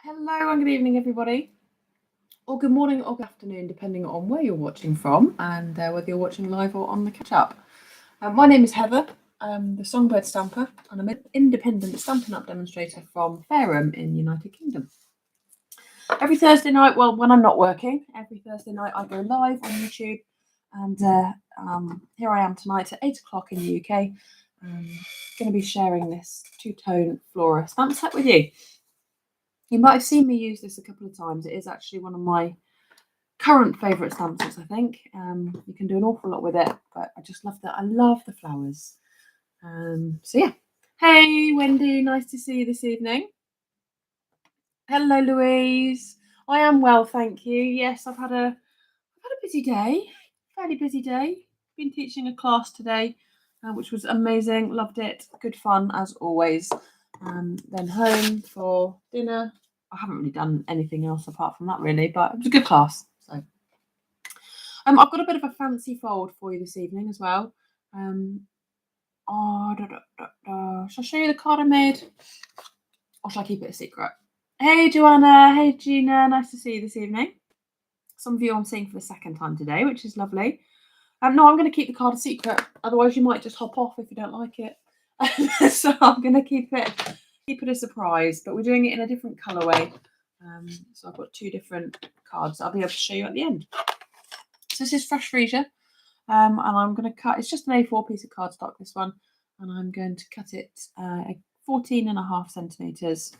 Hello and good evening, everybody, or good morning or good afternoon, depending on where you're watching from and whether you're watching live or on the catch-up. My name is Heather, the Songbird Stamper, and I'm an independent Stampin' Up demonstrator from Fareham in the United Kingdom. Every Thursday night, well, when I'm not working, every Thursday night I go live on YouTube, and here I am tonight at 8 o'clock in the UK. I'm going to be sharing this Two-Tone Flora stamp set with you. You might have seen me use this a couple of times. It is actually one of my current favourite stamp sets, I think. You can do an awful lot with it, but I just love that. I love the flowers. So yeah. Hey, Wendy, nice to see you this evening. Hello, Louise. I am well, thank you. Yes, I've had a busy day, fairly busy day. Been teaching a class today, which was amazing. Loved it. Good fun as always. Then home for dinner. I haven't really done anything else apart from that, really, but it was a good class. So, I've got a bit of a fancy fold for you this evening as well. Shall I show you the card I made, or shall I keep it a secret? Hey, Joanna. Hey, Gina. Nice to see you this evening. Some of you I'm seeing for the second time today, which is lovely. No, I'm going to keep the card a secret. Otherwise, you might just hop off if you don't like it. So I'm going to keep it a surprise. But we're doing it in a different colourway. So I've got two different cards I'll be able to show you at the end. So this is Fresh Freesia. And I'm going to cut. It's just an A4 piece of cardstock, this one. And I'm going to cut it 14.5 centimetres.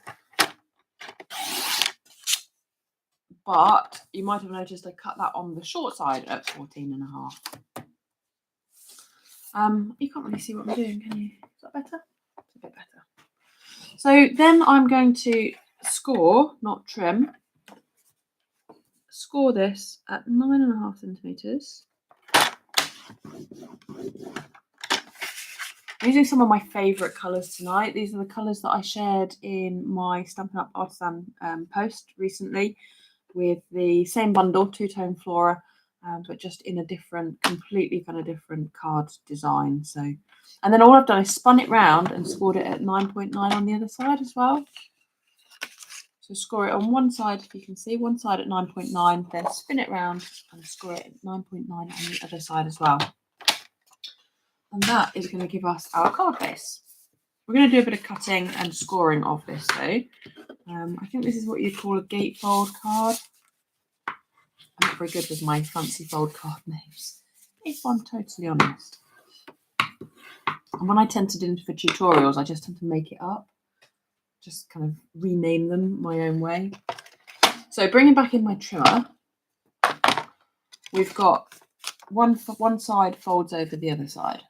But you might have noticed I cut that on the short side at 14.5. You can't really see what I'm doing, can you? Is that better? It's a bit better. So then I'm going to score, not trim, score this at 9.5 centimetres. I'm using some of my favourite colours tonight. These are the colours that I shared in my Stampin' Up Artisan post recently, with the same bundle, Two-Tone Flora, but just in a different, completely kind of different card design. So, and then all I've done is spun it round and scored it at 9.9 on the other side as well. So score it on one side, if you can see, one side at 9.9, then spin it round and score it at 9.9 on the other side as well. And that is going to give us our card base. We're going to do a bit of cutting and scoring of this though. I think this is what you'd call a gatefold card. I'm not very good with my fancy fold card names, if I'm totally honest. And when I tend to do them for tutorials, I just tend to make it up. Just kind of rename them my own way. So bringing back in my trimmer, we've got one side folds over the other side.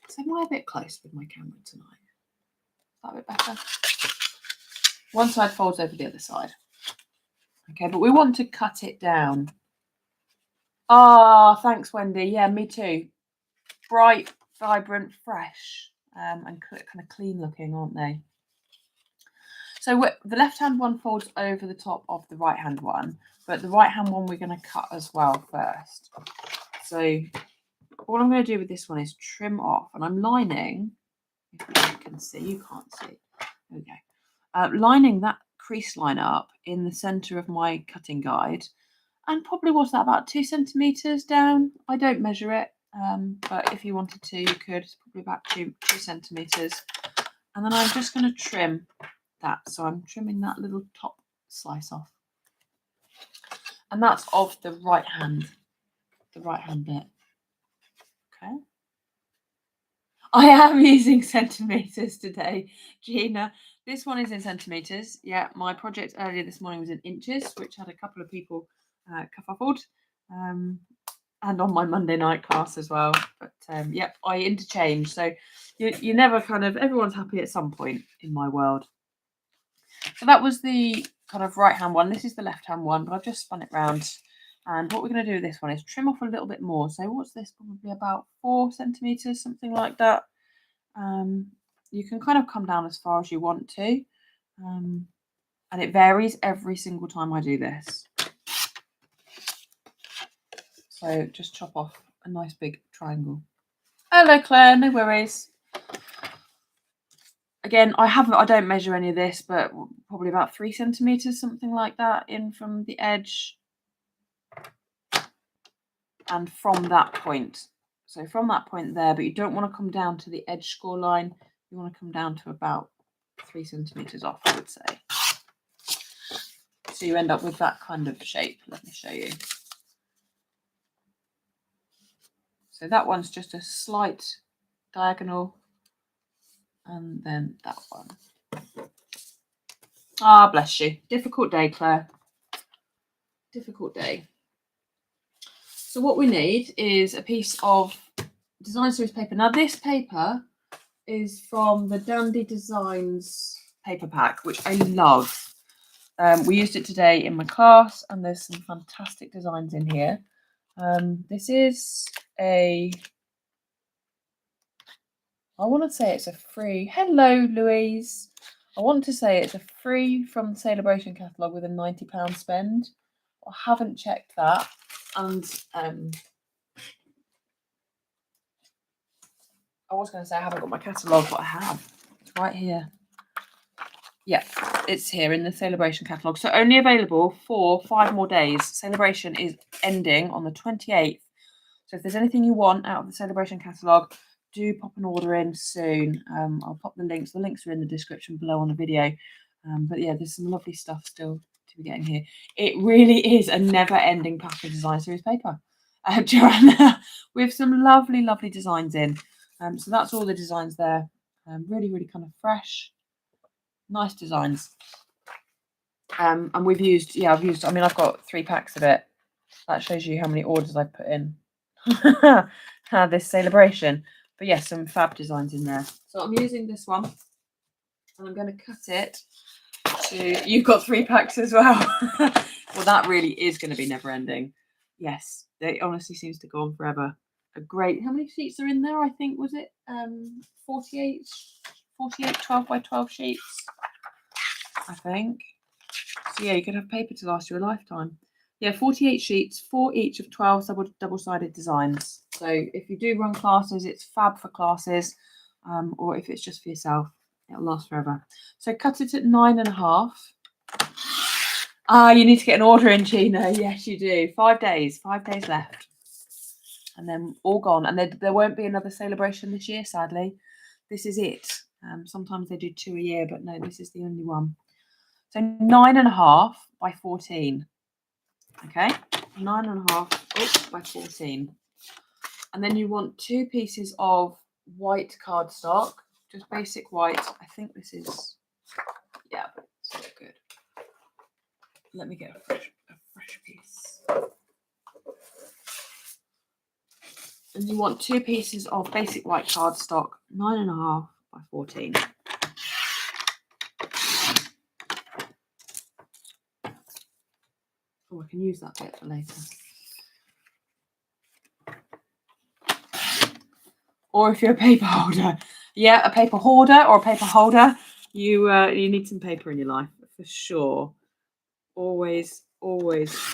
So am I a bit close with my camera tonight? Is that a bit better? One side folds over the other side. Okay, but we want to cut it down. Ah, thanks, Wendy. Yeah, me too. Bright, vibrant, fresh, and kind of clean looking, aren't they? So the left-hand one folds over the top of the right-hand one, but the right-hand one we're going to cut as well first. So all I'm going to do with this one is trim off, and I'm lining, if you can see, you can't see, there we go, lining that crease line up in the centre of my cutting guide, and probably what's that, about 2 centimetres down? I don't measure it, but if you wanted to, you could. It's probably about 2 centimetres. And then I'm just going to trim that. So I'm trimming that little top slice off. And that's of the right hand bit. Okay. I am using centimetres today, Gina. This one is in centimetres. Yeah, my project earlier this morning was in inches, which had a couple of people kerfuffled. And on my Monday night class as well. But yep, I interchange. So you never kind of, everyone's happy at some point in my world. So that was the kind of right hand one. This is the left hand one, but I've just spun it round. And what we're going to do with this one is trim off a little bit more. So what's this? Probably about 4 centimetres, something like that. You can kind of come down as far as you want to. And it varies every single time I do this. So just chop off a nice big triangle. Hello, Claire, no worries. Again, I don't measure any of this, but probably about 3 centimeters, something like that, in from the edge and from that point. So from that point there, but you don't want to come down to the edge score line. You want to come down to about 3 centimeters off, I would say. So you end up with that kind of shape. Let me show you. So that one's just a slight diagonal, and then that one. Ah, bless you. Difficult day, Claire. Difficult day. So what we need is a piece of design series paper. Now this paper is from the Dandy Designs paper pack, which I love. We used it today in my class, and there's some fantastic designs in here. This is I want to say it's a free. Hello, Louise. I want to say it's a free from the Celebration catalogue with a £90 spend. I haven't checked that, and I was going to say I haven't got my catalogue, but I have. It's right here. Yeah, it's here in the Celebration catalogue. So only available for 5 more days. Celebration is ending on the 28th. So if there's anything you want out of the Celebration catalogue, do pop an order in soon. I'll pop the links. The links are in the description below on the video. But yeah, there's some lovely stuff still to be getting here. It really is a never-ending pack of design series paper, Joanna, with some lovely, lovely designs in. So that's all the designs there. Really, really kind of fresh, nice designs. And we've used, I mean, I've got 3 packs of it. That shows you how many orders I've put in. This Celebration. But yes, some fab designs in there. So I'm using this one, and I'm going to cut it to. You've got 3 packs as well. Well, that really is going to be never ending. Yes, it honestly seems to go on forever. A great. How many sheets are in there? I think was it 48 12 by 12 sheets. I think. So yeah, you could have paper to last you a lifetime. Yeah, 48 sheets, 4 each of 12 double-sided designs. So if you do run classes, it's fab for classes, or if it's just for yourself, it'll last forever. So cut it at 9.5. Ah, you need to get an order in, Gina. Yes, you do. 5 days, 5 days left. And then all gone. And there won't be another Celebration this year, sadly. This is it. Sometimes they do 2 a year, but no, this is the only one. So 9.5 by 14. Okay, 9.5 by 14. And then you want 2 pieces of white cardstock, just basic white. I think this is, yeah, it's so good. Let me get a fresh piece. And you want 2 pieces of basic white cardstock, 9.5 by 14. Oh, I can use that bit for later. Or if you're a paper holder, yeah, a paper hoarder or a paper holder, you need some paper in your life for sure. Always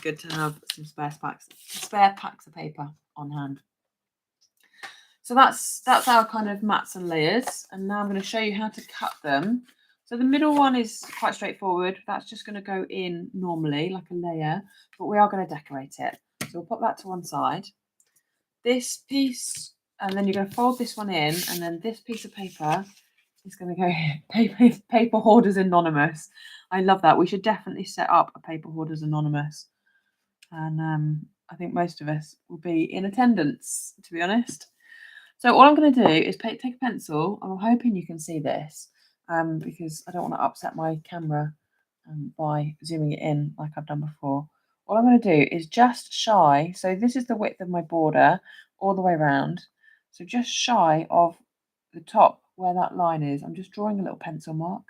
good to have some spare packs of paper on hand. So that's our kind of mats and layers, and now I'm going to show you how to cut them. So the middle one is quite straightforward. That's just going to go in normally like a layer, but we are going to decorate it. So we'll put that to one side. This piece, and then you're going to fold this one in, and then this piece of paper is going to go here. Paper Hoarders Anonymous. I love that. We should definitely set up a Paper Hoarders Anonymous, and I think most of us will be in attendance, to be honest. So all I'm going to do is take a pencil. I'm hoping you can see this, because I don't want to upset my camera by zooming it in like I've done before. All I'm going to do is just shy. So this is the width of my border all the way around. So just shy of the top where that line is, I'm just drawing a little pencil mark.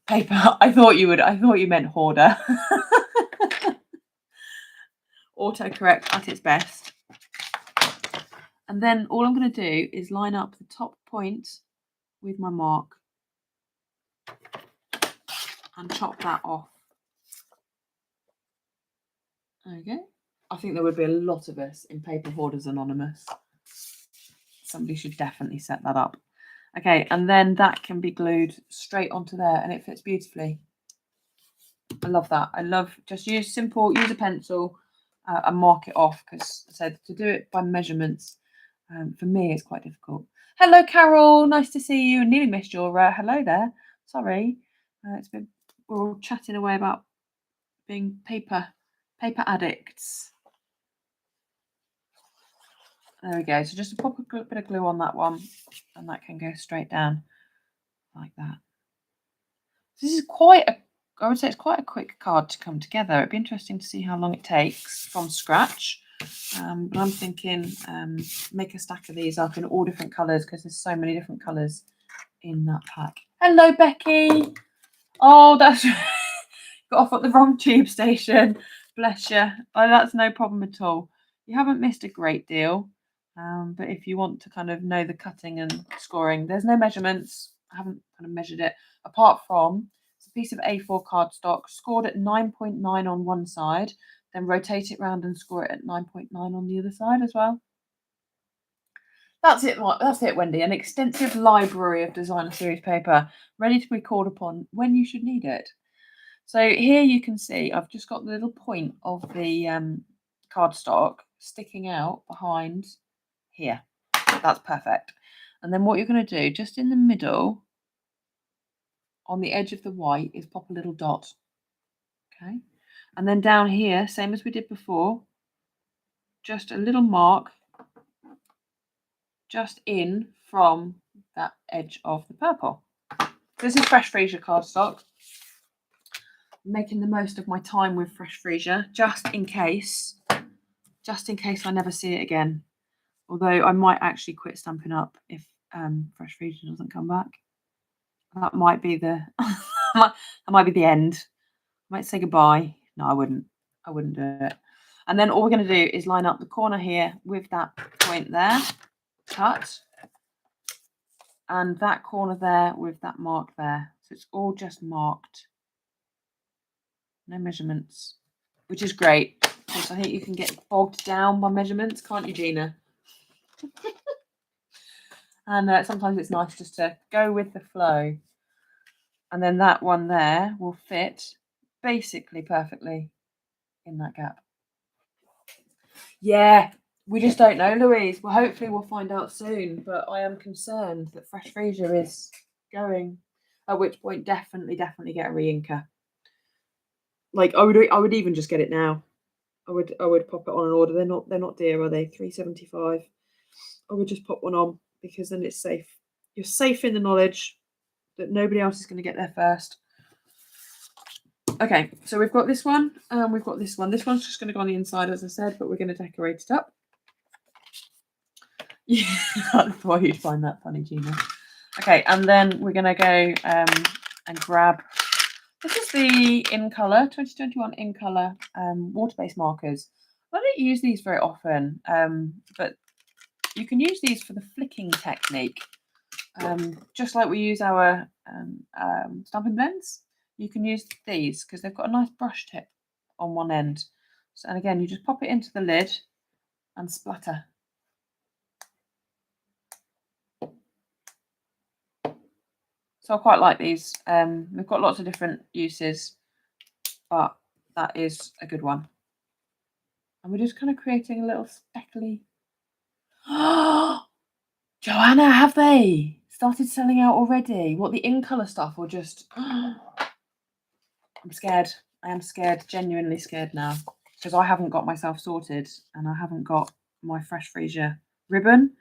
Paper. I thought you meant hoarder. Autocorrect at its best. And then all I'm going to do is line up the top point with my mark and chop that off. Okay. I think there would be a lot of us in Paper Hoarders Anonymous. Somebody should definitely set that up. Okay, and then that can be glued straight onto there and it fits beautifully. I love that. I love just use a pencil and mark it off, because I said to do it by measurements, for me, it's quite difficult. Hello, Carol. Nice to see you. Nearly missed your hello there. Sorry. We're all chatting away about being paper addicts. There we go. So just pop a bit of glue on that one, and that can go straight down like that. This is I would say it's quite a quick card to come together. It'd be interesting to see how long it takes from scratch. But I'm thinking make a stack of these up in all different colours, because there's so many different colours in that pack. Hello, Becky. Oh, that's got off at the wrong tube station. Bless you. Oh, that's no problem at all. You haven't missed a great deal. But if you want to kind of know the cutting and scoring, there's no measurements. I haven't kind of measured it, apart from it's a piece of A4 cardstock scored at 9.9 on one side, then rotate it round and score it at 9.9 on the other side as well. That's it, Wendy. An extensive library of designer series paper ready to be called upon when you should need it. So here you can see I've just got the little point of the cardstock sticking out behind here. That's perfect. And then what you're going to do, just in the middle, on the edge of the white, is pop a little dot. Okay. And then down here, same as we did before, just a little mark just in from that edge of the purple. This is Fresh Freesia cardstock. I'm making the most of my time with Fresh Freesia, just in case I never see it again. Although I might actually quit Stampin' Up if Fresh Freesia doesn't come back. That might be the that might be the end. I might say goodbye. No, I wouldn't do it. And then all we're going to do is line up the corner here with that point there, cut, and that corner there with that mark there. So it's all just marked. No measurements, which is great, because I think you can get bogged down by measurements, can't you, Gina? And sometimes it's nice just to go with the flow. And then that one there will fit basically perfectly in that gap. Yeah, we just don't know, Louise. Well, hopefully we'll find out soon, but I am concerned that Fresh Freesia is going, at which point definitely get a re-inker. Like I would even just get it now. I would pop it on an order. They're not dear, are they? £3.75. I would just pop one on, because then it's safe. You're safe in the knowledge that nobody else is going to get there first. Okay, so we've got this one, and we've got this one. This one's just going to go on the inside, as I said, but we're going to decorate it up. Yeah, I thought you'd find that funny, Gina. Okay, and then we're going to go and grab. This is the In Colour 2021 In Colour water-based markers. I don't use these very often, but you can use these for the flicking technique. Just like we use our Stampin' Blends, you can use these because they've got a nice brush tip on one end. So, and again, you just pop it into the lid and splatter. So I quite like these. We've got lots of different uses, but that is a good one. And we're just kind of creating a little speckly. Joanna, have they started selling out already? What, the In Colour stuff, or just? I'm scared. I am scared, genuinely scared now, because I haven't got myself sorted, and I haven't got my Fresh Freesia ribbon.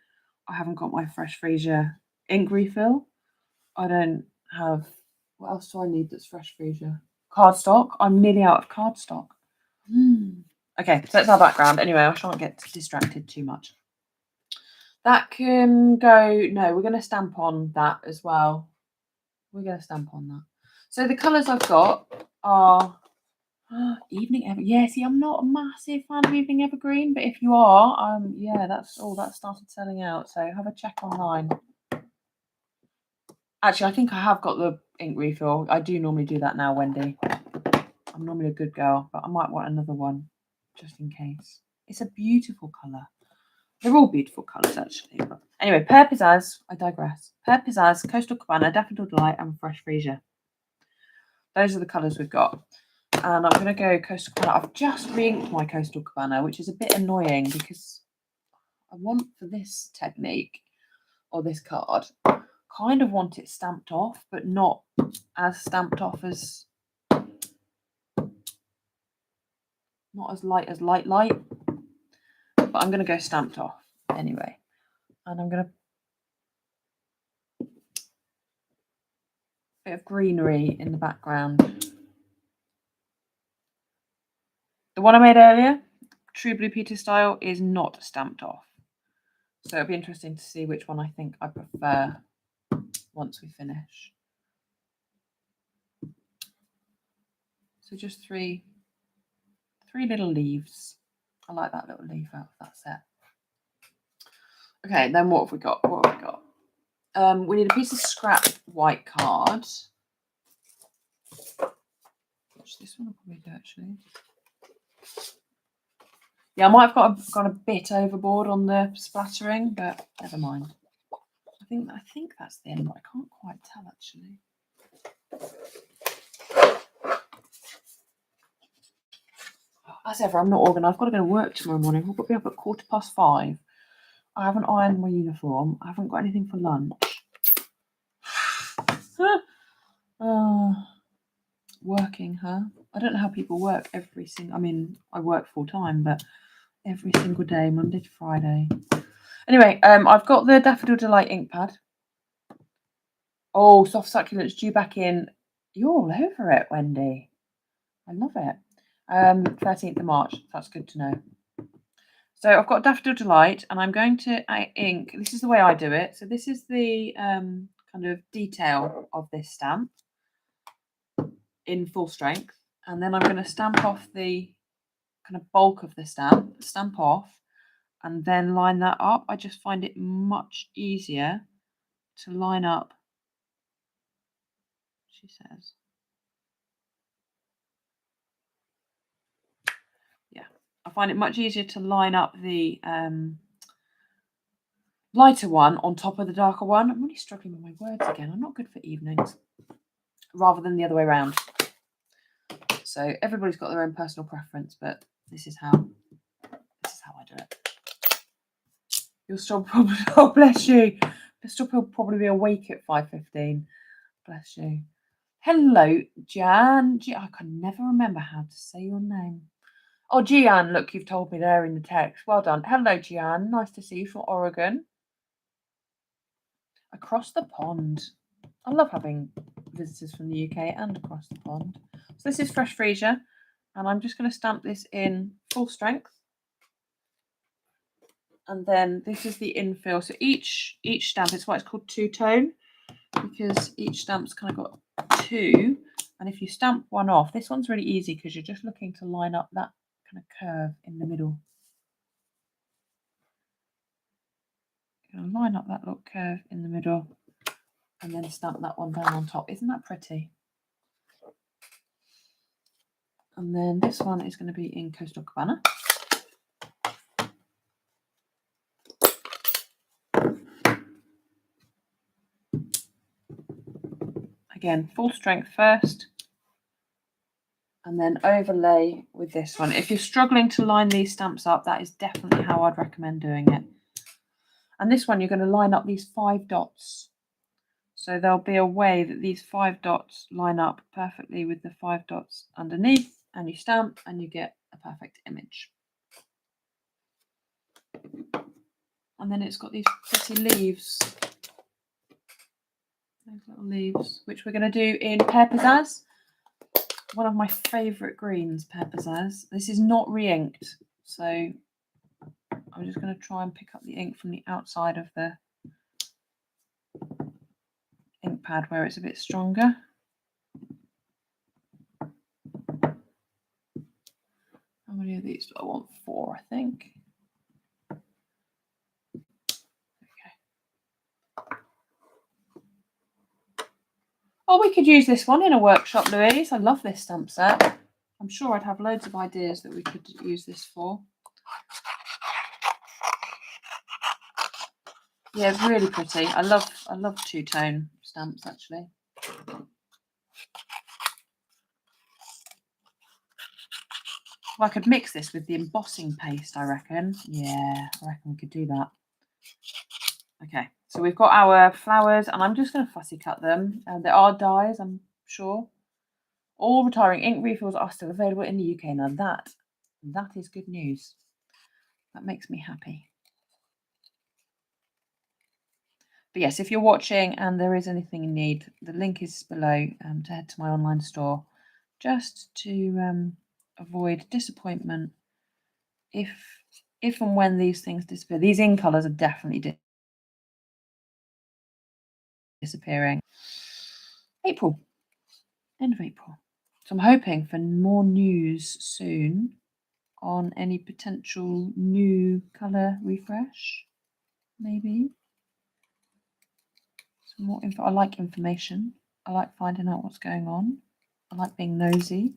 I haven't got my Fresh Freesia ink refill. I don't have. What else do I need that's Fresh Freesia? Cardstock. I'm nearly out of cardstock. Okay, so that's our background. Anyway, I shan't get distracted too much. That can go. No, we're going to stamp on that as well. We're going to stamp on that. So the colours I've got are Evening Evergreen. Yeah, see, I'm not a massive fan of Evening Evergreen, but if you are, yeah, that started selling out. So have a check online. Actually, I think I have got the ink refill. I do normally do that now, Wendy. I'm normally a good girl, but I might want another one just in case. It's a beautiful colour. They're all beautiful colours, actually. But anyway, Pear Pizzazz, I digress. Pear Pizzazz, Coastal Cabana, Daffodil Delight, and Fresh Freesia. Those are the colours we've got. And I'm going to go Coastal Cabana. I've just re-inked my Coastal Cabana, which is a bit annoying because I want, for this technique, or this card, kind of want it stamped off, but not as stamped off as, not as light, but I'm going to go stamped off anyway. And I'm going to, bit of greenery in the background. The one I made earlier, True Blue Peter style, is not stamped off. So it'll be interesting to see which one I think I prefer once we finish. So just three little leaves. I like that little leaf out of that set. Okay, then what have we got? We need a piece of scrap white card. Which this one will probably do, actually. Yeah, I might have gone a bit overboard on the splattering, but never mind. I think that's the end, but I can't quite tell, actually. As ever, I'm not organised. I've got to go to work tomorrow morning. I've got to be up at 5:15. I haven't ironed my uniform. I haven't got anything for lunch. Working, huh? I don't know how people work every single... I mean, I work full time, but every single day, Monday to Friday. Anyway, I've got the Daffodil Delight ink pad. Oh, Soft Succulents due back in. You're all over it, Wendy. I love it. 13th of March. That's good to know. So I've got Daffodil Delight, and I'm going to ink. This is the way I do it. So this is the kind of detail of this stamp in full strength, and then I'm going to stamp off the kind of bulk of the stamp off, and then line that up. I just find it much easier to line up, she says. Yeah, I find it much easier to line up the lighter one on top of the darker one. I'm really struggling with my words again. I'm not good for evenings. Rather than the other way around. So everybody's got their own personal preference, but this is how I do it. You'll still probably, oh bless you, you'll still probably be awake at 5:15. Bless you. Hello, Jan. I can never remember how to say your name. Oh, Gian, look, you've told me there in the text. Well done. Hello, Gian. Nice to see you from Oregon. Across the pond. I love having visitors from the UK and across the pond. So this is Fresh Freesia, and I'm just going to stamp this in full strength. And then this is the infill. So each stamp, it's why it's called two-tone, because each stamp's kind of got two. And if you stamp one off, this one's really easy because you're just looking to line up that kind of curve in the middle. You're going to line up that little curve in the middle and then stamp that one down on top. Isn't that pretty? And then this one is going to be in Coastal Cabana. Again, full strength first, and then overlay with this one. If you're struggling to line these stamps up, that is definitely how I'd recommend doing it. And this one, you're going to line up these 5 dots. So there'll be a way that these 5 dots line up perfectly with the 5 dots underneath, and you stamp and you get a perfect image. And then it's got these pretty leaves. Those little leaves, which we're going to do in Pear Pizzazz. One of my favourite greens, Pear Pizzazz. This is not re-inked, so I'm just going to try and pick up the ink from the outside of the ink pad where it's a bit stronger. How many of these do I want? 4, I think. Oh, we could use this one in a workshop, Louise. I love this stamp set. I'm sure I'd have loads of ideas that we could use this for. Yeah, really pretty. I love two-tone stamps actually. Well, I could mix this with the embossing paste, I reckon. Yeah, I reckon we could do that. Okay, so we've got our flowers, and I'm just going to fussy cut them. There are dies, I'm sure. All retiring ink refills are still available in the UK. Now that is good news. That makes me happy. But yes, if you're watching and there is anything you need, the link is below to head to my online store, just to avoid disappointment if and when these things disappear. These in colours are definitely disappearing. April, end of April. So I'm hoping for more news soon on any potential new colour refresh, maybe. Some more info. I like information. I like finding out what's going on. I like being nosy.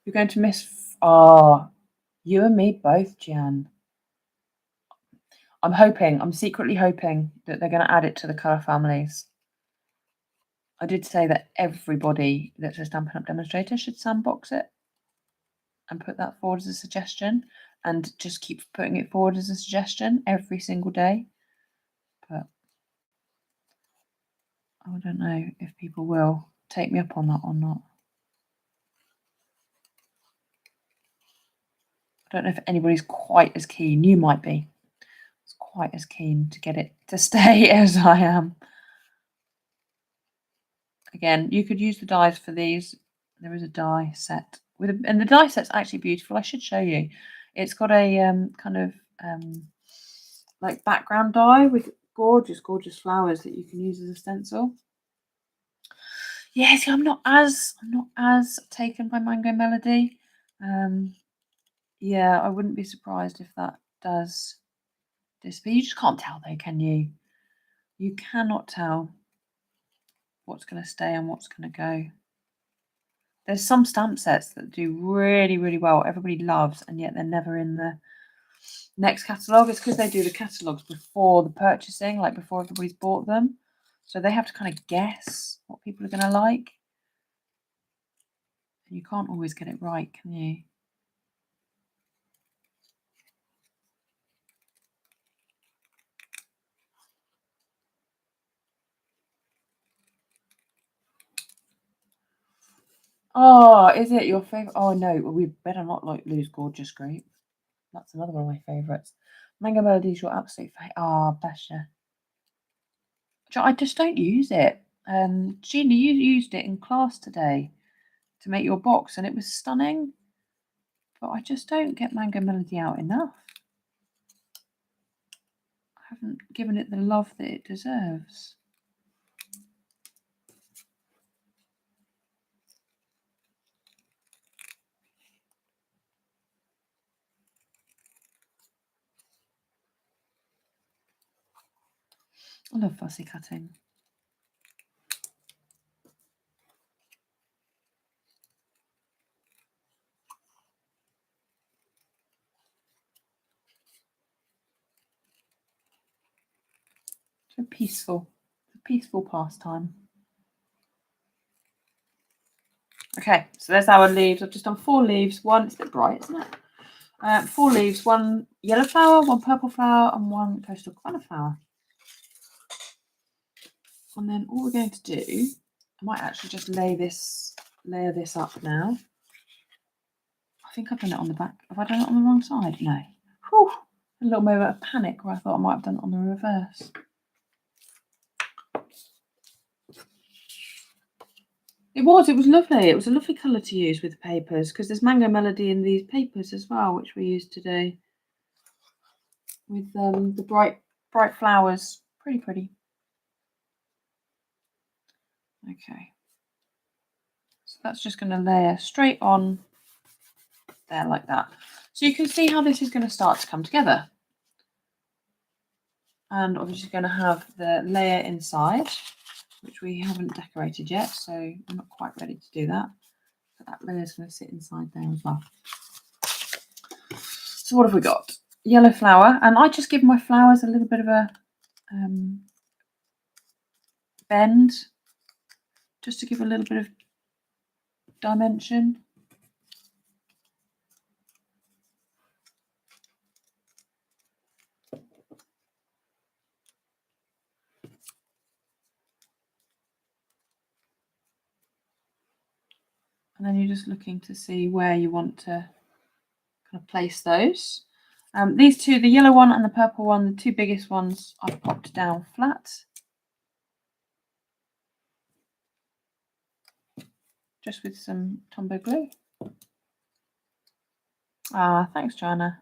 You're going to miss... Oh, you and me both, Jan. I'm secretly hoping that they're going to add it to the colour families. I did say that everybody that's a Stampin' Up demonstrator should sandbox it and put that forward as a suggestion, and just keep putting it forward as a suggestion every single day. But I don't know if people will take me up on that or not. I don't know if anybody's quite as keen. You might be. It's quite as keen to get it to stay as I am. Again, you could use the dies for these. There is a die set and the die set's actually beautiful. I should show you. It's got a kind of like background die with gorgeous flowers that you can use as a stencil. Yeah, see, I'm not as taken by Mango Melody. Yeah, I wouldn't be surprised if that does disappear. You just can't tell though, can you? You cannot tell what's going to stay and what's going to go. There's some stamp sets that do really, really well, everybody loves, and yet they're never in the next catalogue. It's because they do the catalogues before the purchasing, like before everybody's bought them. So they have to kind of guess what people are going to like. And you can't always get it right, can you? Oh, is it your favourite? Oh, no, we better not lose Gorgeous Grape. That's another one of my favourites. Mango Melody is your absolute favourite. Oh, Basha. I just don't use it. Gina, you used it in class today to make your box, and it was stunning. But I just don't get Mango Melody out enough. I haven't given it the love that it deserves. I love fussy cutting. It's a peaceful pastime. Okay, so there's our leaves. I've just done 4 leaves. One, it's a bit bright, isn't it? 4 leaves, 1 yellow flower, 1 purple flower, and 1 coastal koala flower. And then all we're going to do, I might actually just layer this up now. I think I've done it on the back. Have I done it on the wrong side? No. Whew, a little moment of panic where I thought I might have done it on the reverse. It was lovely. It was a lovely colour to use with the papers, because there's Mango Melody in these papers as well, which we used today. With the bright flowers. Pretty. Okay. So that's just going to layer straight on there like that. So you can see how this is going to start to come together. And obviously going to have the layer inside, which we haven't decorated yet, so I'm not quite ready to do that. But that layer is going to sit inside there as well. So what have we got? yellow flower, and I just give my flowers a little bit of a bend, just to give a little bit of dimension. And then you're just looking to see where you want to kind of place those. These two, the yellow one and the purple one, the two biggest ones, I've popped down flat. Just with some Tombow glue. Ah, thanks, Joanna.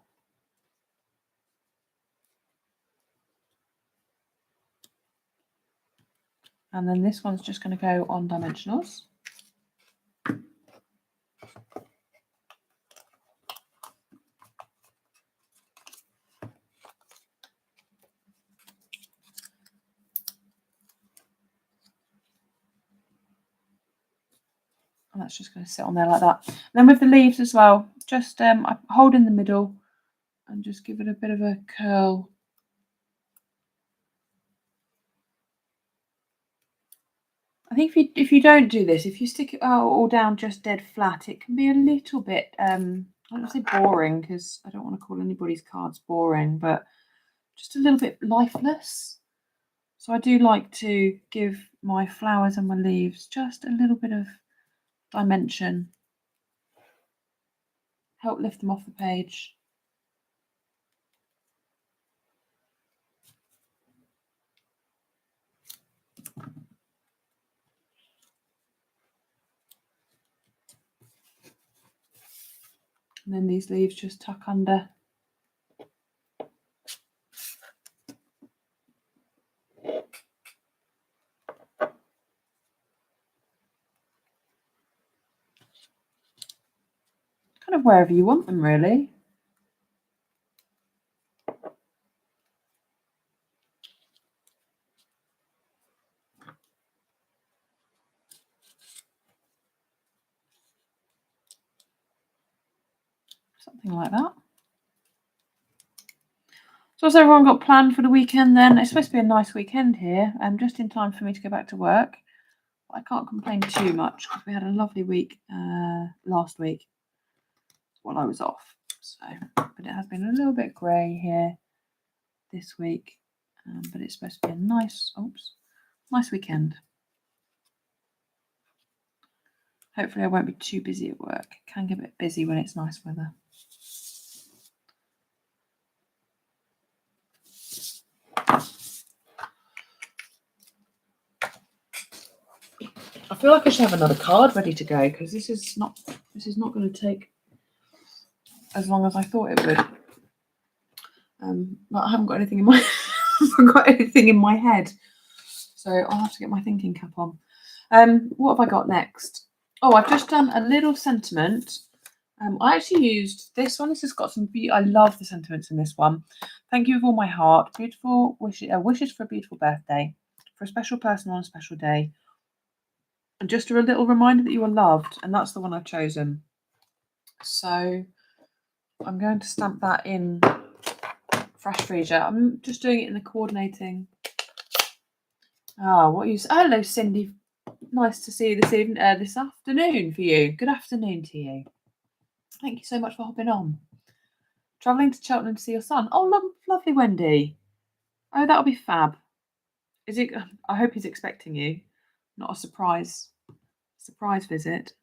And then this one's just going to go on dimensionals. And that's just going to sit on there like that. And then with the leaves as well, just I hold in the middle and just give it a bit of a curl. I think if you don't do this, if you stick it all down just dead flat, it can be a little bit, I don't want to say boring, because I don't want to call anybody's cards boring, but just a little bit lifeless. So I do like to give my flowers and my leaves just a little bit of dimension. Help lift them off the page. And then these leaves just tuck under. Kind of wherever you want them, really. Something like that. So what's everyone got planned for the weekend then? It's supposed to be a nice weekend here, just in time for me to go back to work. But I can't complain too much because we had a lovely week last week while I was off. So, but it has been a little bit grey here this week, but it's supposed to be a nice weekend. Hopefully I won't be too busy at work. It can get a bit busy when it's nice weather. I feel like I should have another card ready to go because this is not going to take as long as I thought it would. But I haven't got anything in my head, so I'll have to get my thinking cap on. What have I got next? Oh, I've just done a little sentiment. I actually used this one. This has got some I love the sentiments in this one. Thank you with all my heart. Beautiful wishes for a beautiful birthday, for a special person on a special day, and just a little reminder that you are loved. And that's the one I've chosen. So I'm going to stamp that in Fresh Freesia. I'm just doing it in the coordinating. Hello, Cindy. Nice to see you this afternoon for you. Good afternoon to you. Thank you so much for hopping on. Travelling to Cheltenham to see your son. Oh, lovely, Wendy. Oh, that'll be fab. Is it? I hope he's expecting you. Not a surprise visit.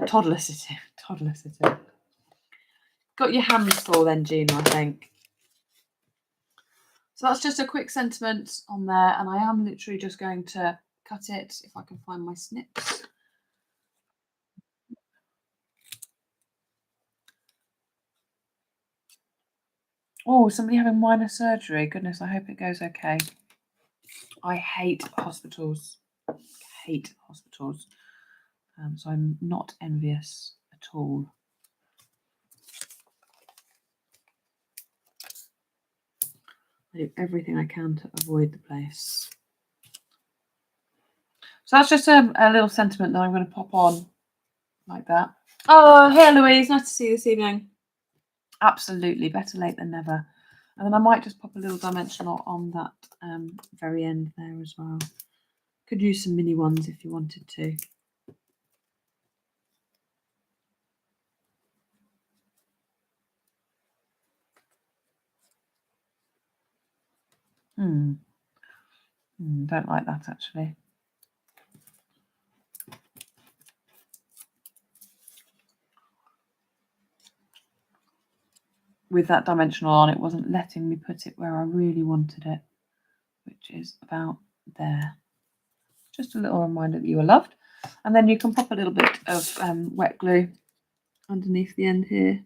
Toddler sitting. Got your hands full then, Gina, I think. So that's just a quick sentiment on there, and I am literally just going to cut it if I can find my snips. Oh, somebody having minor surgery. Goodness, I hope it goes okay. I hate hospitals. So I'm not envious at all. I do everything I can to avoid the place. So that's just a little sentiment that I'm going to pop on like that. Oh, hey Louise, nice to see you this evening. Absolutely, better late than never. And then I might just pop a little dimensional on that very end there as well. Could use some mini ones if you wanted to. Don't like that actually. With that dimensional on, it wasn't letting me put it where I really wanted it, which is about there. Just a little reminder that you are loved. And then you can pop a little bit of wet glue underneath the end here,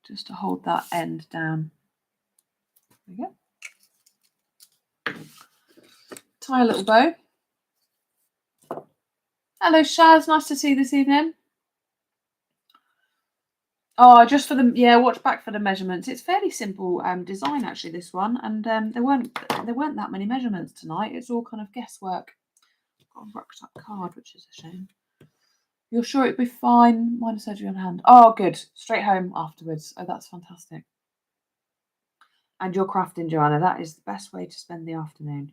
just to hold that end down. There we go. Tie a little bow. Hello, Shaz. Nice to see you this evening. Oh, just for the watch back for the measurements. It's fairly simple design actually, this one, and there weren't that many measurements tonight. It's all kind of guesswork. Got a rocked up card, which is a shame. You're sure it'd be fine? Minor surgery on hand. Oh, good. Straight home afterwards. Oh, that's fantastic. And you're crafting, Joanna. That is the best way to spend the afternoon.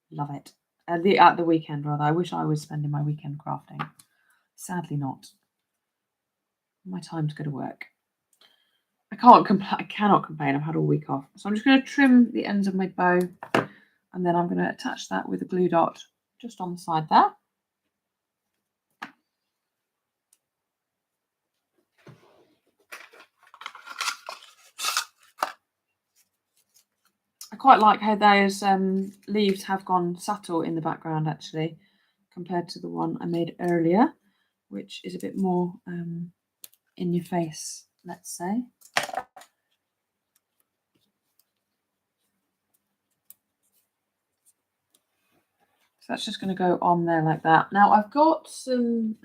Love it. At the weekend, rather. I wish I was spending my weekend crafting. Sadly not. My time to go to work. I cannot complain. I've had all week off. So I'm just going to trim the ends of my bow, and then I'm going to attach that with a glue dot just on the side there. I quite like how those leaves have gone subtle in the background actually, compared to the one I made earlier, which is a bit more in your face, let's say. So that's just going to go on there like that. Now I've got some,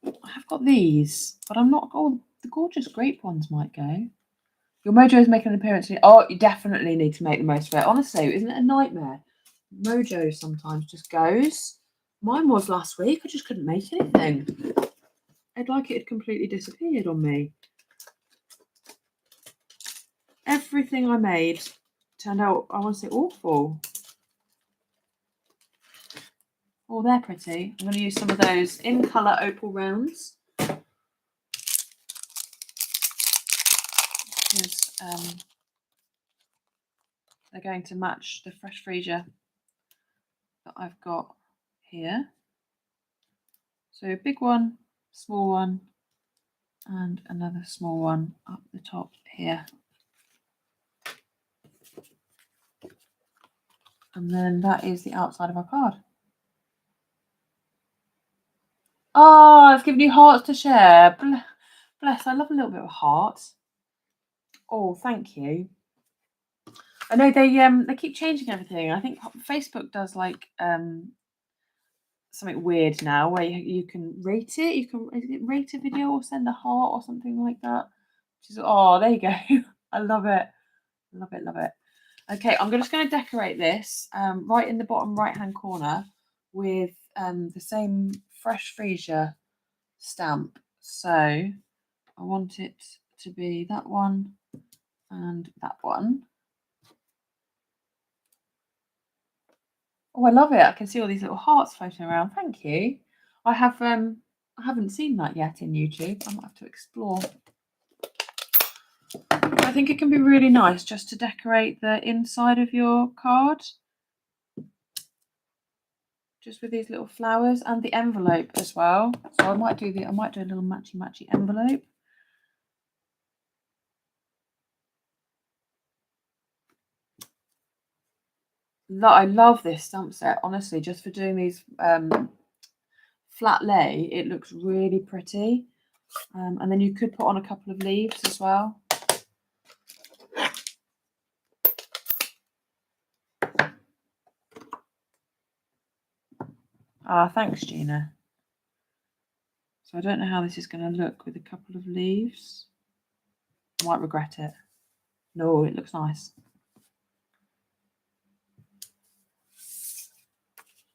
I've got these, but I'm not, oh, the gorgeous grape ones might go. Your mojo is making an appearance. Oh, you definitely need to make the most of it. Honestly, isn't it a nightmare? Mojo sometimes just goes. Mine was last week. I just couldn't make anything. I'd like it had completely disappeared on me. Everything I made turned out, I want to say, awful. Oh, they're pretty. I'm going to use some of those in colour opal rounds. Because they're going to match the fresh freesia that I've got here. So a big one, small one, and another small one up the top here. And then that is the outside of our card. Oh, it's given you hearts to share. Bless, I love a little bit of heart. Oh, thank you. I know they keep changing everything. I think Facebook does like something weird now where you can rate it. You can rate a video or send a heart or something like that. Which is, oh, there you go. I love it. Love it, love it. Okay, I'm just going to decorate this right in the bottom right-hand corner with the same fresh freesia stamp. So I want it to be that one and that one. Oh, I love it. I can see all these little hearts floating around. Thank you. I haven't seen that yet in YouTube. I might have to explore. I think it can be really nice just to decorate the inside of your card. Just with these little flowers and the envelope as well. So I might do a little matchy envelope. I love this stamp set, honestly, just for doing these flat lay. It looks really pretty. And then you could put on a couple of leaves as well. Ah, thanks, Gina. So I don't know how this is going to look with a couple of leaves. I might regret it. No, it looks nice.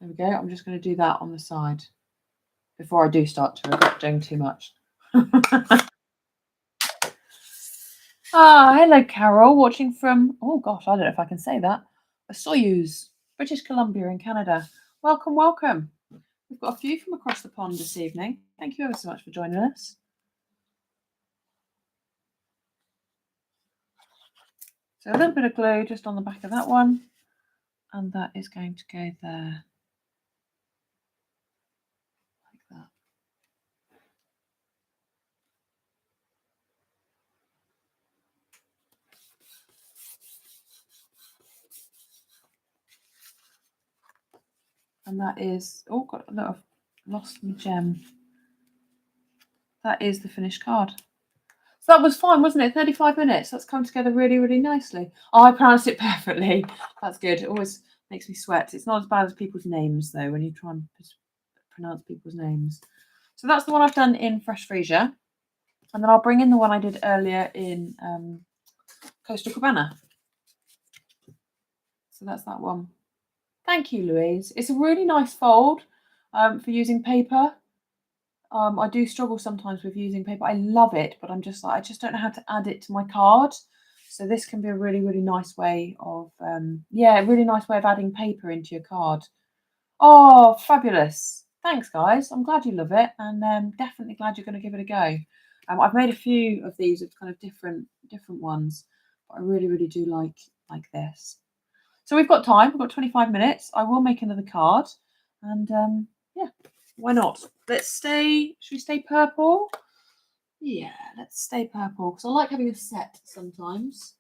There we go. I'm just going to do that on the side. before I do start to regret doing too much. Hello, Carol, watching from, oh gosh, I don't know if I can say that, Soyuz, British Columbia in Canada. Welcome, welcome. We've got a few from across the pond this evening. Thank you ever so much for joining us. So a little bit of glue just on the back of that one, and that is going to go there like that. And that is, oh, got a lot of lost my gem. That is the finished card. So that was fine, wasn't it? 35 minutes. That's come together really, really nicely. Oh, I pronounced it perfectly. That's good. It always makes me sweat. It's not as bad as people's names, though, when you try and pronounce people's names. So that's the one I've done in Fresh Freesia. And then I'll bring in the one I did earlier in Coastal Cabana. So that's that one. Thank you, Louise. It's a really nice fold for using paper. I do struggle sometimes with using paper. I love it, but I'm just like, I just don't know how to add it to my card. So this can be a really, really nice way of, really nice way of adding paper into your card. Oh, fabulous. Thanks, guys. I'm glad you love it, and definitely glad you're going to give it a go. I've made a few of these of kind of different ones, but I really, really do like this. So we've got time. We've got 25 minutes. I will make another card, and yeah, why not? Let's stay. Should we stay purple? Yeah, let's stay purple because I like having a set sometimes.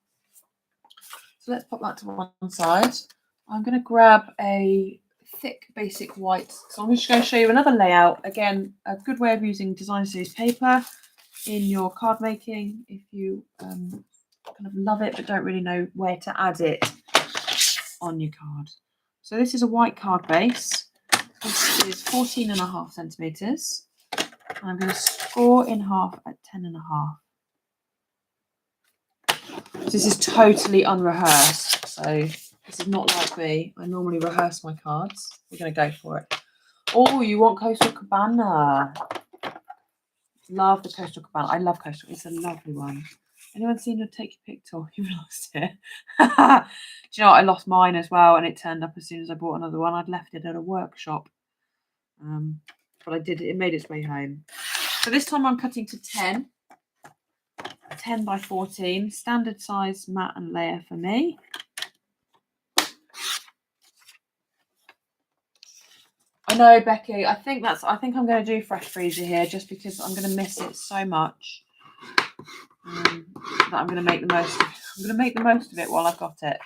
So let's pop that to one side. I'm going to grab a thick basic white. So I'm just going to show you another layout. Again, a good way of using designer series paper in your card making if you kind of love it but don't really know where to add it on your card. So this is a white card base. This is 14.5 centimeters. I'm going to score in half at 10.5. This is totally unrehearsed, so this is not like me. I normally rehearse my cards. We're going to go for it. Oh, you want Coastal Cabana? Love the Coastal Cabana. I love Coastal. It's a lovely one. Anyone seen your take your pick tool? You've lost it. Do you know what? I lost mine as well, and it turned up as soon as I bought another one. I'd left it at a workshop, but I did. It made its way home. So this time I'm cutting to 10 by 14, standard size mat and layer for me. I know, Becky. I think I'm going to do Fresh Freesia here just because I'm going to miss it so much that I'm going to make the most. I'm going to make the most of it while I've got it,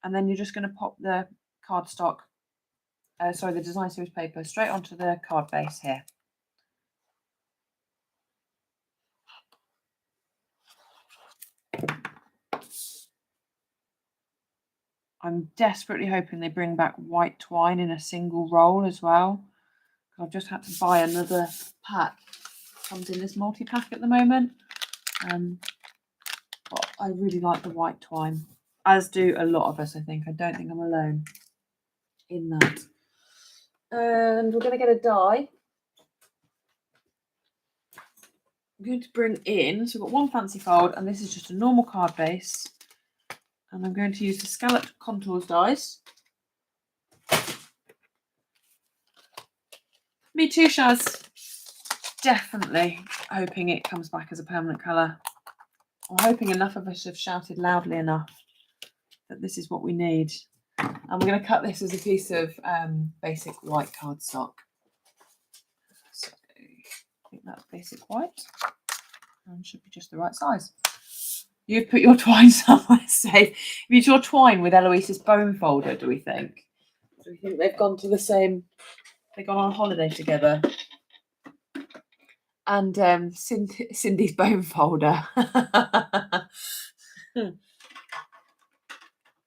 and then you're just going to pop the cardstock, the design series paper straight onto the card base here. I'm desperately hoping they bring back white twine in a single roll as well. I've just had to buy another pack. It comes in this multi-pack at the moment. But I really like the white twine, as do a lot of us, I think. I don't think I'm alone in that. And we're going to get a die. I'm going to bring in, so we've got one fancy fold, and this is just a normal card base. And I'm going to use the Scalloped Contours dies. Me too, Shaz. Definitely hoping it comes back as a permanent colour. I'm hoping enough of us have shouted loudly enough that this is what we need. And we're going to cut this as a piece of basic white cardstock. So I think that's basic white and should be just the right size. You've put your twine somewhere safe. Use your twine with Eloise's bone folder, do we think? Do we think they've gone to the same, they've gone on holiday together? And Cindy's bone folder.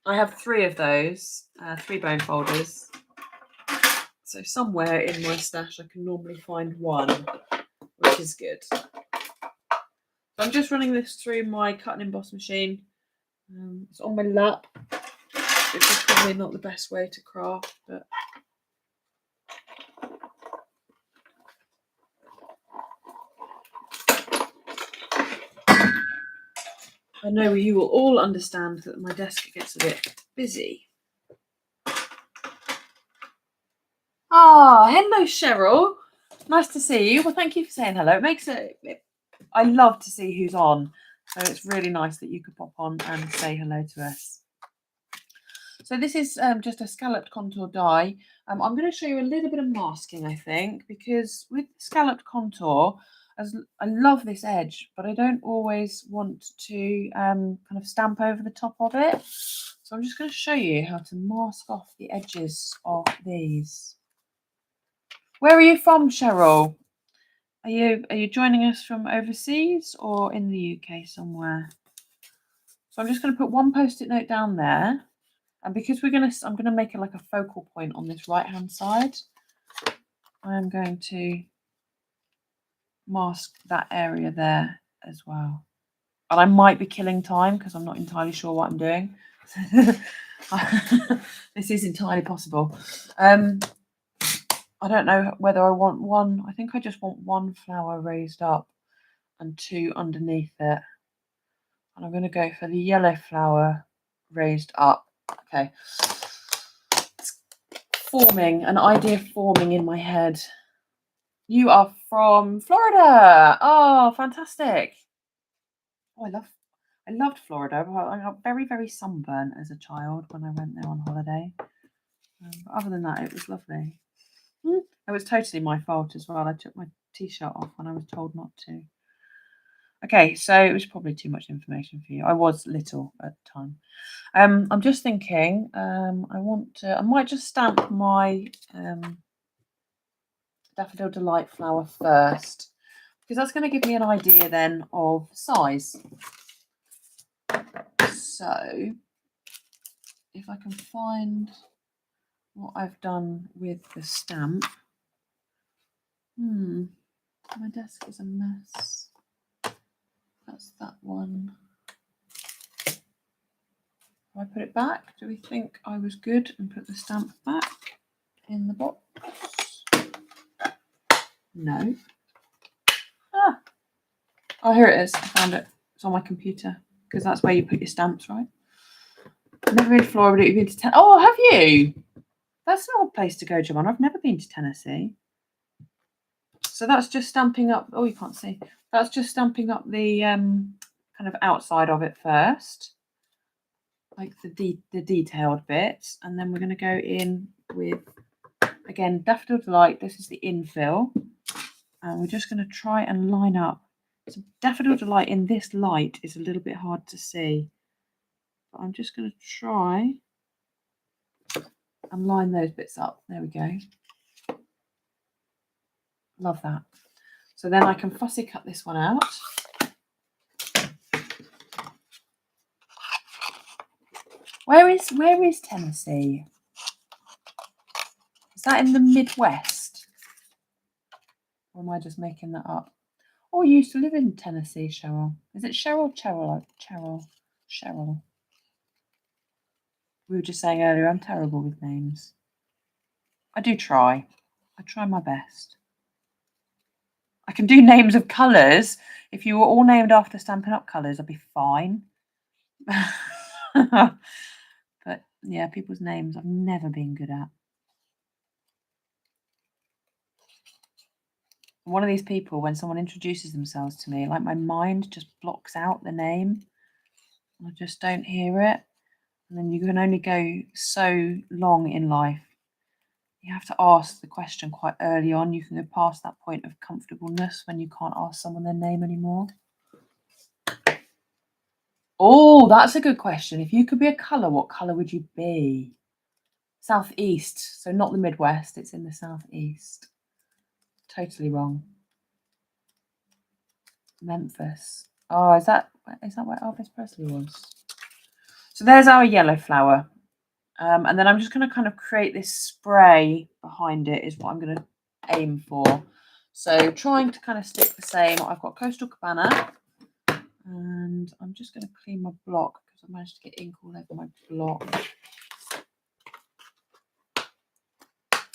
I have 3 of those, 3 bone folders. So somewhere in my stash I can normally find one, which is good. So I'm just running this through my cut and emboss machine. It's on my lap, which is probably not the best way to craft, but I know you will all understand that my desk gets a bit busy. Ah, hello, Cheryl. Nice to see you. Well, thank you for saying hello. It makes it. I love to see who's on, so it's really nice that you could pop on and say hello to us. So this is just a scalloped contour die. I'm going to show you a little bit of masking, I think, because with scalloped contour, I love this edge, but I don't always want to kind of stamp over the top of it. So I'm just going to show you how to mask off the edges of these. Where are you from, Cheryl? Are you joining us from overseas or in the UK somewhere? So I'm just going to put one post-it note down there. And because I'm gonna make it like a focal point on this right hand side, I'm going to mask that area there as well. And I might be killing time because I'm not entirely sure what I'm doing. This is entirely possible. I don't know whether I want one. I think I just want one flower raised up and two underneath it. And I'm going to go for the yellow flower raised up. Okay. Forming, an idea forming in my head. You are from Florida. Oh, fantastic. Oh, I loved Florida. I got very, very sunburnt as a child when I went there on holiday. But other than that, it was lovely. It was totally my fault as well. I took my t-shirt off when I was told not to. Okay, so it was probably too much information for you. I was little at the time. I'm just thinking, I might just stamp my Daffodil Delight flower first, because that's going to give me an idea then of size. So if I can find what I've done with the stamp. My desk is a mess. That's that one. I put it back. Do we think I was good and put the stamp back in the box? No. Oh, here it is. I found it. It's on my computer because that's where you put your stamps, right? I've never been to Florida. You've been to Tennessee. Oh, have you? That's an odd place to go, Joanne. I've never been to Tennessee. So that's just stamping up. Oh, you can't see. That's just stamping up the kind of outside of it first, like the detailed bits, and then we're going to go in with, again, Daffodil Delight. This is the infill, and we're just going to try and line up. So Daffodil Delight in this light is a little bit hard to see, but I'm just going to try and line those bits up. There we go. Love that. So then I can fussy cut this one out. Where is Tennessee? Is that in the Midwest? Or am I just making that up? Oh, you used to live in Tennessee, Cheryl. Is it Cheryl? Cheryl. We were just saying earlier, I'm terrible with names. I do try. I try my best. I can do names of colours. If you were all named after Stampin' Up colours, I'd be fine. But yeah, people's names I've never been good at. One of these people, when someone introduces themselves to me, like my mind just blocks out the name. I just don't hear it. And then you can only go so long in life. You have to ask the question quite early on. You can go past that point of comfortableness when you can't ask someone their name anymore. Oh, that's a good question. If you could be a colour, what colour would you be? Southeast. So not the Midwest. It's in the Southeast. Totally wrong. Memphis. Oh, is that where Elvis Presley was? So there's our yellow flower. And then I'm just going to kind of create this spray behind it is what I'm going to aim for. So trying to kind of stick the same. I've got Coastal Cabana. And I'm just going to clean my block because I managed to get ink all over my block.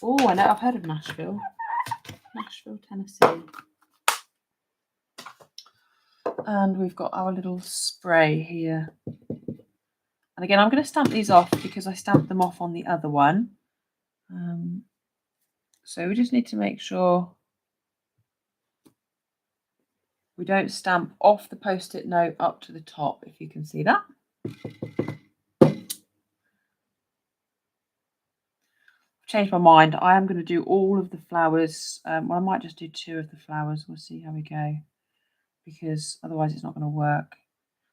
Oh, I know, I've heard of Nashville. Nashville, Tennessee. And we've got our little spray here. And again, I'm going to stamp these off because I stamped them off on the other one. So we just need to make sure we don't stamp off the post-it note up to the top, if you can see that. Changed my mind. I am going to do all of the flowers. Well, I might just do 2 of the flowers. We'll see how we go, because otherwise it's not going to work.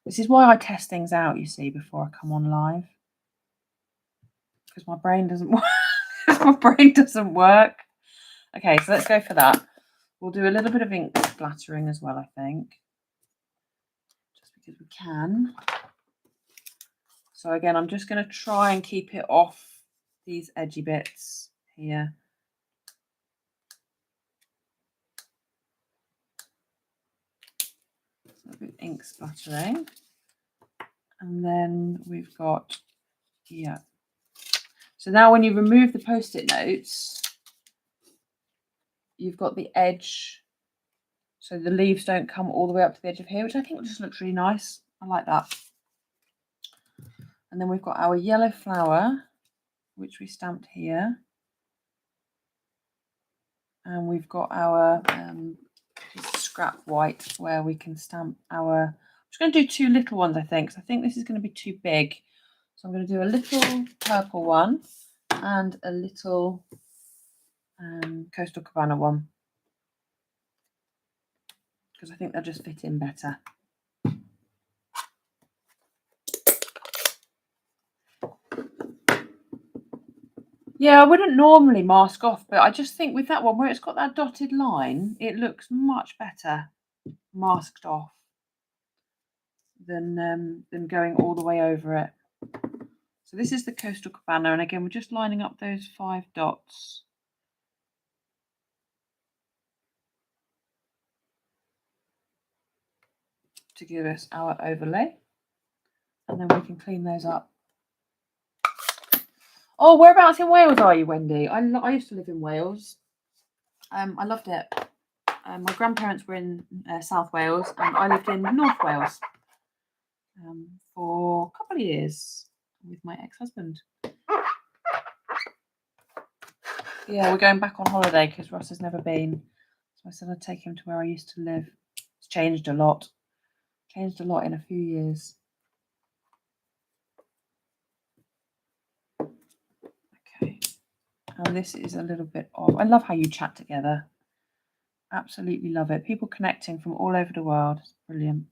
This is why I test things out, you see, before I come on live, because my brain doesn't work. My brain doesn't work. Okay, so let's go for that. We'll do a little bit of ink splattering as well, I think, just because we can. So again, I'm just going to try and keep it off these edgy bits here. So a bit of ink splattering. And then we've got, yeah. So now when you remove the post-it notes, you've got the edge, so the leaves don't come all the way up to the edge of here, which I think just looks really nice. I like that. And then we've got our yellow flower, which we stamped here. And we've got our scrap white where we can stamp our, I'm just going to do 2 little ones, I think, because I think this is going to be too big. So I'm going to do a little purple one and a little Coastal Cabana one, because I think they'll just fit in better. Yeah, I wouldn't normally mask off, but I just think with that one, where it's got that dotted line, it looks much better masked off than going all the way over it. So this is the Coastal Cabana, and again, we're just lining up those 5 dots. To give us our overlay, and then we can clean those up. Oh, whereabouts in Wales are you, Wendy? I used to live in Wales. I loved it. My grandparents were in South Wales, and I lived in North Wales for a couple of years with my ex-husband. Yeah, we're going back on holiday because Ross has never been. So I said I'd take him to where I used to live. It's changed a lot. Changed a lot in a few years. Okay. And this is a little bit of, I love how you chat together. Absolutely love it. People connecting from all over the world. It's brilliant.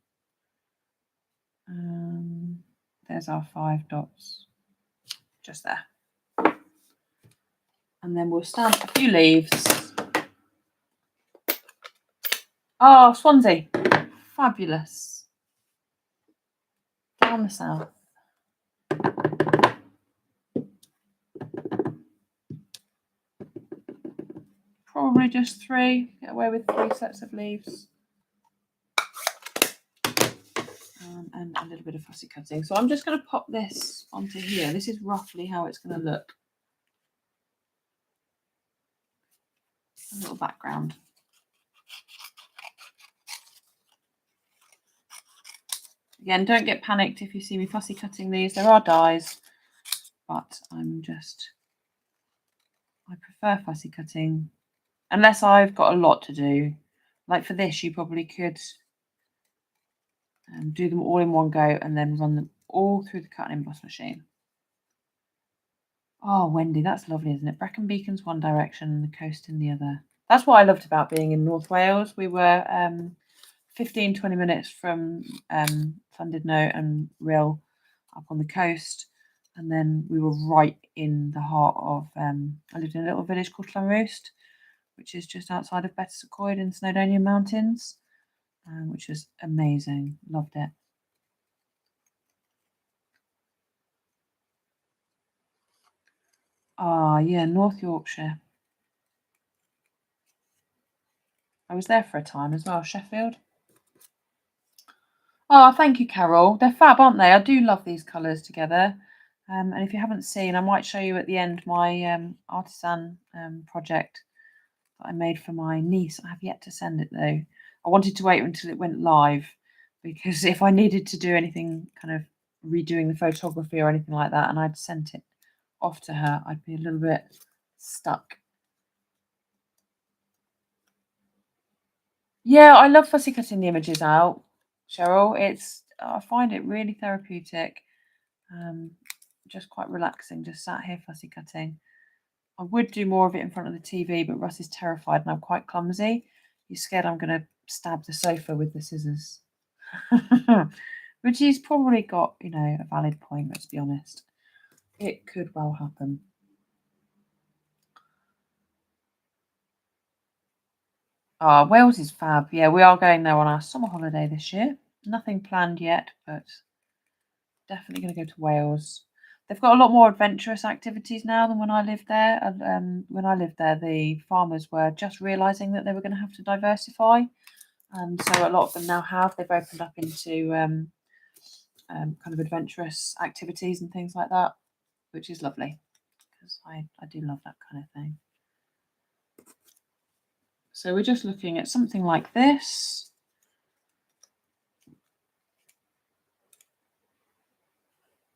There's our 5 dots. Just there. And then we'll stamp a few leaves. Oh, Swansea. Fabulous. Down the south. Probably just 3. Get away with 3 sets of leaves. And a little bit of fussy cutting. So I'm just going to pop this onto here. This is roughly how it's going to look. A little background. Again, don't get panicked if you see me fussy cutting these. There are dies, but I prefer fussy cutting unless I've got a lot to do. Like for this, you probably could do them all in one go and then run them all through the cut and emboss machine. Oh, Wendy, that's lovely, isn't it? Brecon Beacon's one direction and the coast in the other. That's what I loved about being in North Wales. We were 15-20 minutes from Llandudno and Rhyl up on the coast, and then we were right in the heart of I lived in a little village called Llanrwst, which is just outside of Betws-y-Coed in Snowdonia Mountains, which was amazing. Loved it. Ah, yeah, North Yorkshire. I was there for a time as well, Sheffield. Oh, thank you, Carol. They're fab, aren't they? I do love these colours together. And if you haven't seen, I might show you at the end my artisan project that I made for my niece. I have yet to send it though. I wanted to wait until it went live, because if I needed to do anything kind of redoing the photography or anything like that and I'd sent it off to her, I'd be a little bit stuck. Yeah, I love fussy cutting the images out, Cheryl. I find it really therapeutic. Just quite relaxing, just sat here fussy cutting. I would do more of it in front of the TV, but Russ is terrified and I'm quite clumsy. He's scared I'm going to stab the sofa with the scissors. Which he's probably got, you know, a valid point, let's be honest. It could well happen. Ah, Wales is fab. Yeah, we are going there on our summer holiday this year. Nothing planned yet, but definitely going to go to Wales. They've got a lot more adventurous activities now than when I lived there. And when I lived there, the farmers were just realising that they were going to have to diversify. And so a lot of them now have. They've opened up into kind of adventurous activities and things like that, which is lovely because I do love that kind of thing. So we're just looking at something like this.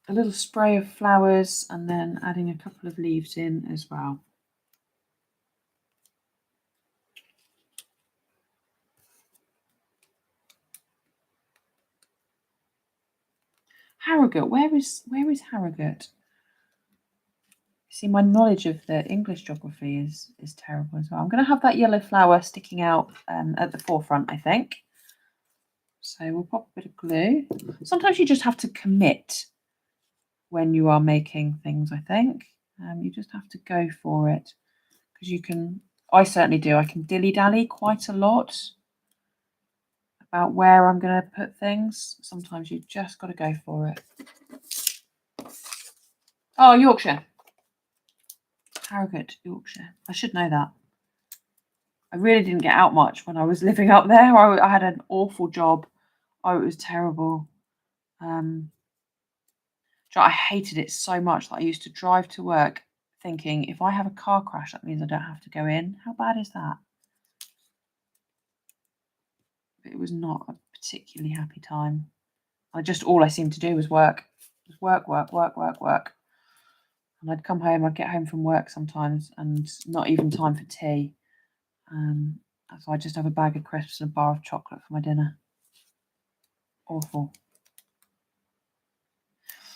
A little spray of flowers and then adding a couple of leaves in as well. Harrogate, where is Harrogate? See, my knowledge of the English geography is terrible as well. I'm going to have that yellow flower sticking out at the forefront, I think. So we'll pop a bit of glue. Sometimes you just have to commit when you are making things, I think. You just have to go for it because you can, I certainly do, I can dilly-dally quite a lot about where I'm going to put things. Sometimes you've just got to go for it. Oh, Yorkshire. Harrogate, Yorkshire. I should know that. I really didn't get out much when I was living up there. I had an awful job. Oh, it was terrible. I hated it so much that I used to drive to work thinking, if I have a car crash, that means I don't have to go in. How bad is that? But it was not a particularly happy time. All I seemed to do was work. Just work. And I'd come home, I'd get home from work sometimes and not even time for tea. So I'd just have a bag of crisps and a bar of chocolate for my dinner. Awful.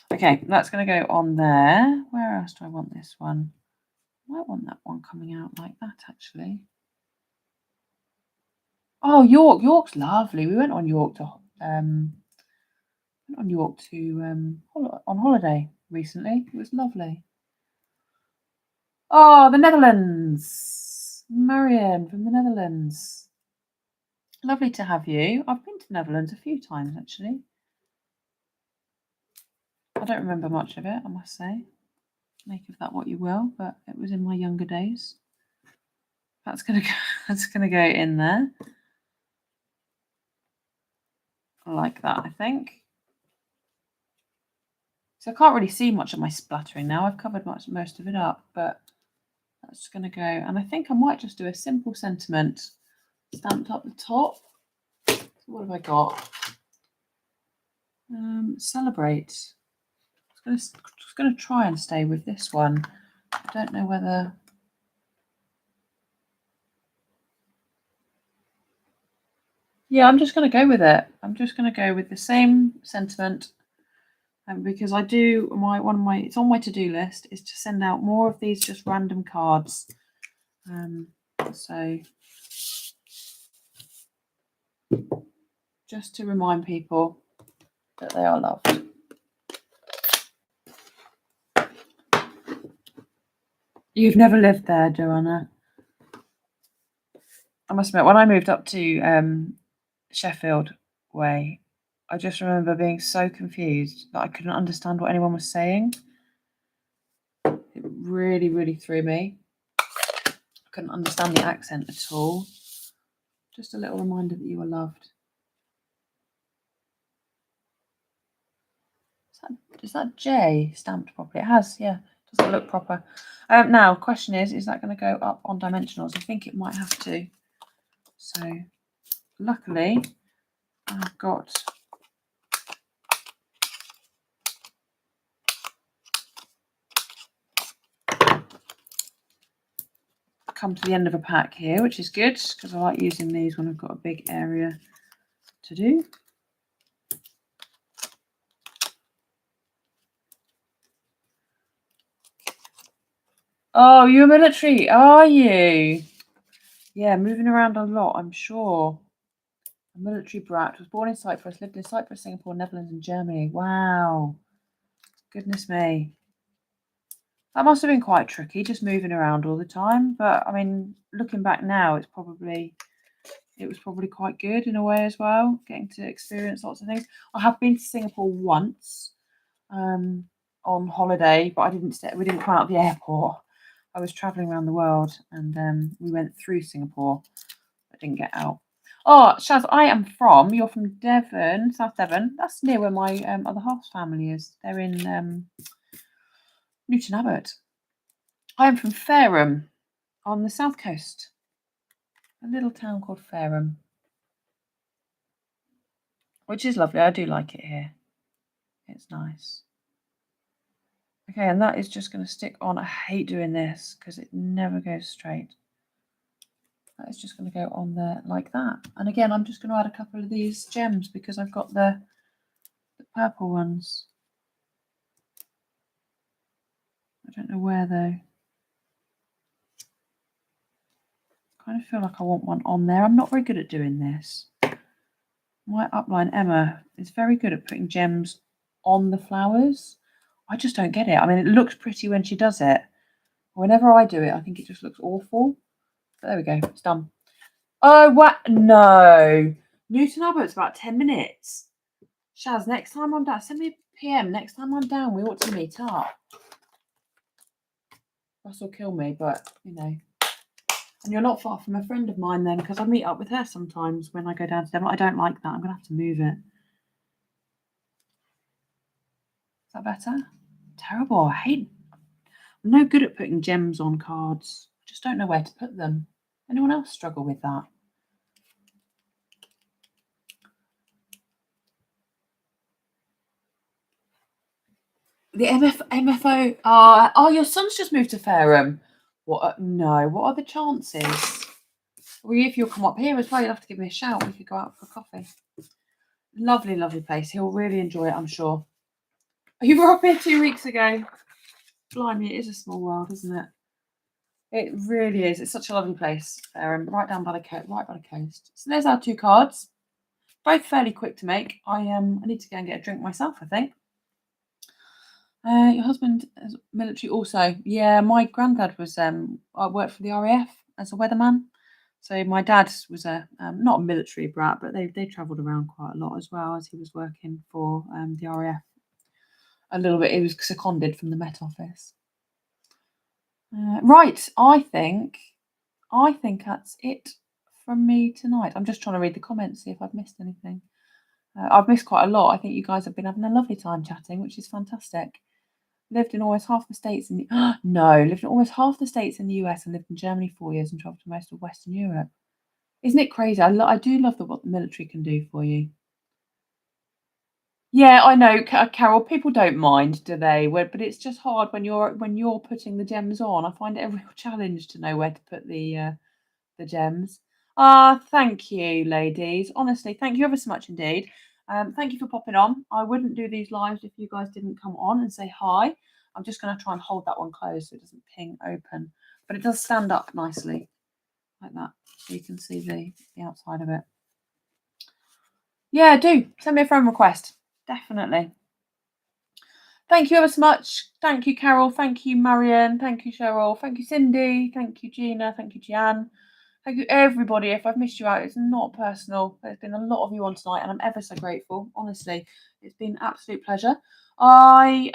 Okay, that's going to go on there. Where else do I want this one? I might want that one coming out like that, actually. Oh, York. York's lovely. We went on York to on holiday recently. It was lovely. Oh, the Netherlands. Marianne from the Netherlands. Lovely to have you. I've been to Netherlands a few times, actually. I don't remember much of it, I must say. Make of that what you will, but it was in my younger days. That's gonna go in there. Like that, I think. So I can't really see much of my splattering now. I've covered most of it up, but that's going to go. And I think I might just do a simple sentiment stamped up the top. So what have I got? Celebrate. I was going to try and stay with this one. I don't know whether... Yeah, I'm just going to go with it. I'm just going to go with the same sentiment. Because I do it's on my to-do list is to send out more of these just random cards. So just to remind people that they are loved. You've never lived there, Joanna. I must admit, when I moved up to Sheffield way, I just remember being so confused that I couldn't understand what anyone was saying. It really, really threw me. I couldn't understand the accent at all. Just a little reminder that you are loved. Is that J stamped properly? It has, yeah. Doesn't look proper. Now, question is that going to go up on dimensionals? I think it might have to. So, luckily, I've got come to the end of a pack here, which is good because I like using these when I've got a big area to do. Oh, you're military, are you? Yeah, moving around a lot, I'm sure. A military brat, was born in Cyprus, lived in Cyprus, Singapore, Netherlands and Germany. Wow. Goodness me. That must have been quite tricky, just moving around all the time. But I mean, looking back now, it was probably quite good in a way as well, getting to experience lots of things. I have been to Singapore once on holiday, but we didn't come out of the airport. I was traveling around the world and we went through Singapore, but didn't get out. Oh, Shaz, you're from Devon, South Devon. That's near where my other half's family is. They're in Newton Abbot. I am from Fareham on the south coast. A little town called Fareham, which is lovely. I do like it here. It's nice. Okay, and that is just going to stick on. I hate doing this because it never goes straight. That is just going to go on there like that. And again, I'm just going to add a couple of these gems because I've got the purple ones. I don't know where though. I kind of feel like I want one on there. I'm not very good at doing this. My upline, Emma, is very good at putting gems on the flowers. I just don't get it. I mean, it looks pretty when she does it. Whenever I do it, I think it just looks awful. But there we go. It's done. Oh, what? No. Newton Abbott's about 10 minutes. Shaz, next time I'm down, send me a PM. Next time I'm down, we ought to meet up. Russ will kill me, but, you know. And you're not far from a friend of mine then, because I meet up with her sometimes when I go down to Devon. I don't like that. I'm going to have to move it. Is that better? Terrible. I'm no good at putting gems on cards. I just don't know where to put them. Anyone else struggle with that? The MFO. Oh, your son's just moved to Fareham. What? No. What are the chances? Well, if you'll come up here as well, you'll have to give me a shout. We could go out for coffee. Lovely, lovely place. He'll really enjoy it, I'm sure. You were up here 2 weeks ago. Blimey, it is a small world, isn't it? It really is. It's such a lovely place. Right down by the coast. So there's our 2 cards. Both fairly quick to make. I need to go and get a drink myself, I think. Your husband is military also. Yeah, my granddad was I worked for the RAF as a weatherman. So my dad was not a military brat, but they travelled around quite a lot as well as he was working for the RAF. A little bit. He was seconded from the Met Office. Right, I think that's it from me tonight. I'm just trying to read the comments, see if I've missed anything. I've missed quite a lot. I think you guys have been having a lovely time chatting, which is fantastic. Lived in almost half the states in the lived in almost half the states in the US and lived in Germany 4 years and travelled to most of Western Europe. Isn't it crazy? I do love what the military can do for you. Yeah, I know, Carol. People don't mind, do they? But it's just hard when you're putting the gems on. I find it a real challenge to know where to put the gems. Thank you, ladies. Honestly, thank you ever so much indeed. Thank you for popping on. I wouldn't do these lives if you guys didn't come on and say hi. I'm just going to try and hold that one closed so it doesn't ping open, but it does stand up nicely like that, so you can see the outside of it. Yeah, do send me a friend request. Definitely. Thank you ever so much. Thank you, Carol. Thank you, Marion. Thank you, Cheryl. Thank you, Cindy. Thank you, Gina. Thank you, Jan. Thank you, everybody. If I've missed you out, it's not personal. There's been a lot of you on tonight, and I'm ever so grateful. Honestly, it's been an absolute pleasure. I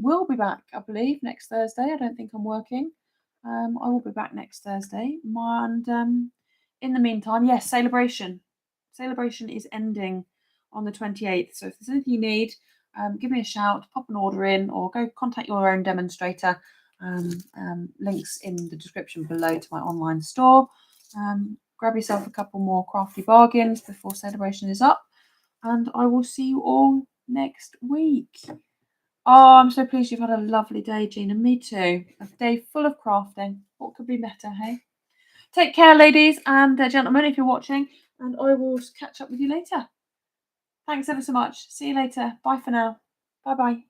will be back, I believe, next Thursday. I don't think I'm working. I will be back next Thursday. And in the meantime, yes, Celebration. Celebration is ending on the 28th. So if there's anything you need, give me a shout, pop an order in, or go contact your own demonstrator. Links in the description below to my online store. Grab yourself a couple more crafty bargains before Celebration is up, and I will see you all next week. Oh, I'm so pleased you've had a lovely day, Gina. Me too. A day full of crafting. What could be better, hey? Take care, ladies and gentlemen, if you're watching, and I will catch up with you later. Thanks ever so much. See you later. Bye for now. Bye-bye.